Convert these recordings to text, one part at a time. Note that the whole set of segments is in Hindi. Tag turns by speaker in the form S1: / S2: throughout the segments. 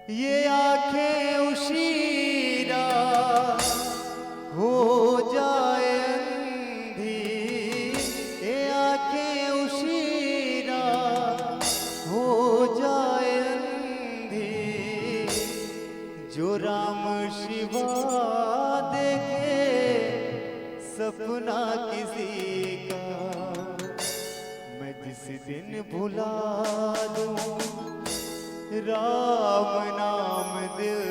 S1: ये आंखें उशीरा हो जाए अंधी, ये आंखें उशीरा हो जाए अंधी, जो राम शिवा देखे सपना किसी का, मैं जिस दिन भुला दूं राम नाम दिल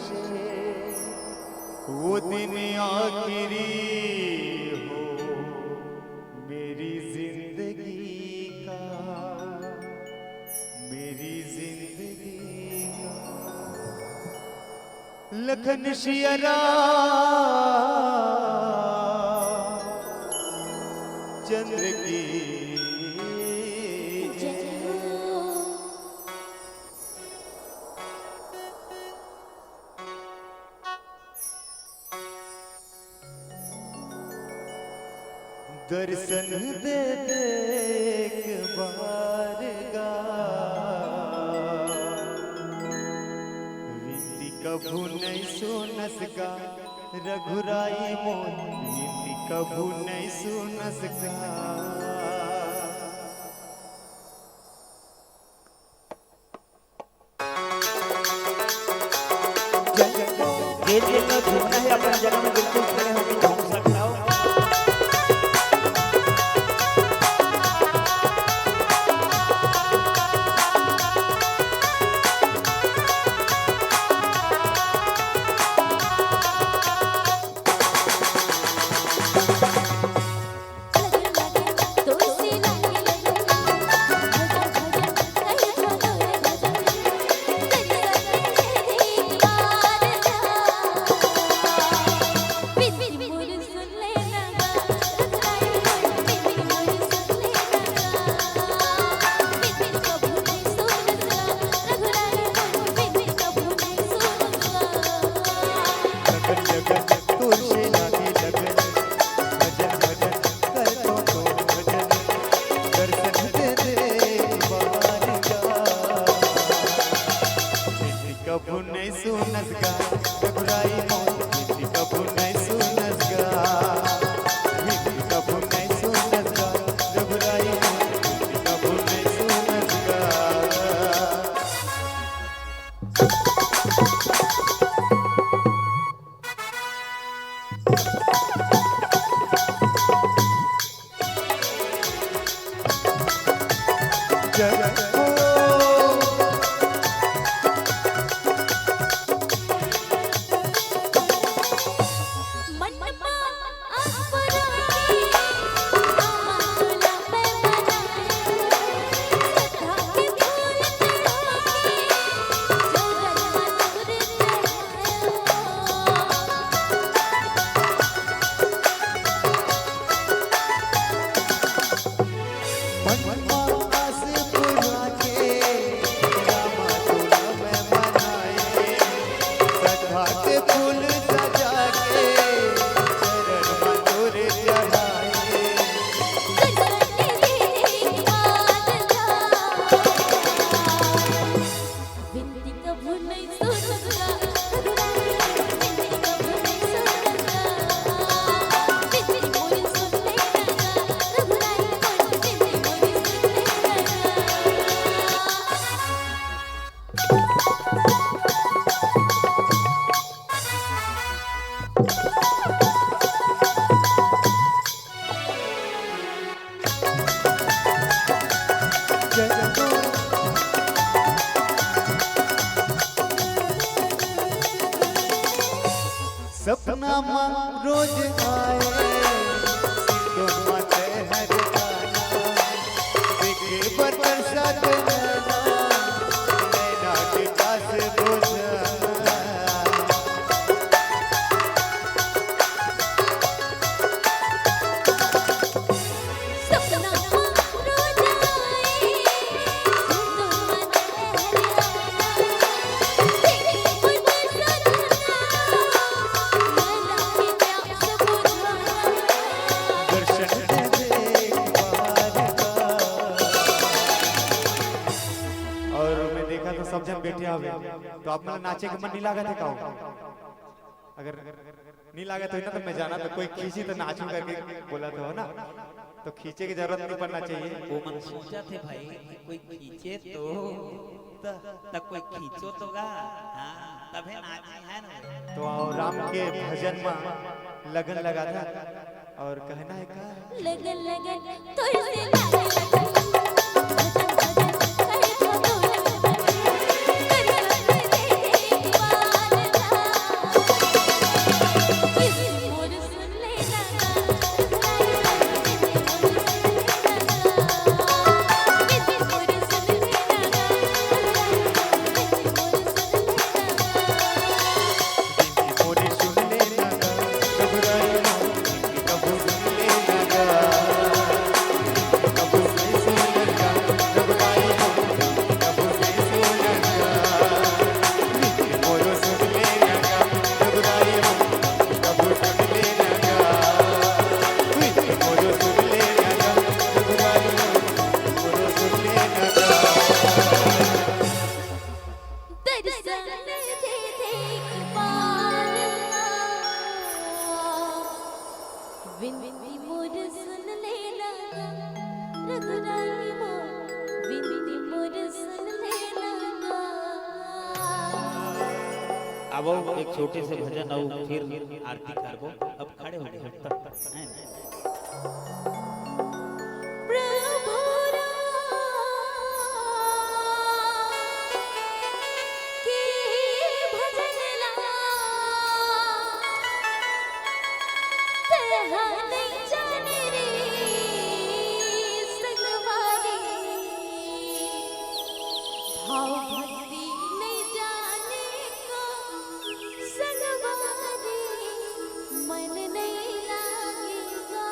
S1: से, वो दिन आखिरी हो मेरी जिंदगी का, मेरी जिंदगी का। लखन शियरा चंद्र की दर्शन दे दे एक बार गा, विधि कभू नहीं सुनस गा, रघुराई मोन विधि कभू नहीं सुनस गा।
S2: खेल का घूमना है अपनी जगह में, बिल्कुल खड़े होकर घूम सकता हो।
S1: कभू नहीं सुनस गा, रघुराई मोन विधि कभू नहीं सुनस गा, विधि कभू नहीं सुनस गा, रघुराई मोन विधि कभू नहीं सुनस गा। सपना मां रोज आए तो मत हर गाना, देखे बरतर साथ नैना, नैना के पास बोझा।
S3: सपना
S1: सब जन बैठे हवे तो आप मतलब नाचे के मन नहीं लागत है का अगर नहीं लागत हो ना तो मैं जाना तो कोई खींची तो नाचू करके बोला तो ना तो खींचे की जरूरत नहीं पड़ना चाहिए।
S3: वो मन सोचा थे भाई कि कोई खींचे तो तब कोई खींचो तो गा हाँ तभी नाची है ना।
S1: तो आओ राम के भजन में लगन लगा था और कहना है का
S4: लगन लगन तोड़ से लागे लगन भजन भजन करे तो तोड़ करिया दे दीवाना किसी मोर सुन लेना किसी मोर सुन लेना
S1: मोरे सुन लेना घबराई कबू सुन लेना कबू नहीं सुनेगा घबराई कबू नहीं सुनेगा मोरे सुन लेना घबराई कबू सुन लेना मोरे सुन लेना घबराई मोरे सुन लेना
S4: दर्शन दे दे पालना विनती मोर सुन लेना रघुराई मोर विनती मोर सुन लेना
S3: अब एक छोटे से भजन और फिर आरती करबो। अब खड़े हो गए हैं
S4: प्रभु के भजन ला तेहा नहीं जाने रे सगवारी भाव भक्ति नहीं जाने को सगवारी मन नहीं लागेगा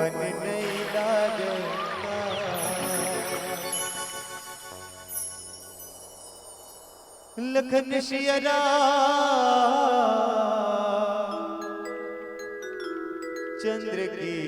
S1: मन नहीं लागता। लखन शियरा चंद्र की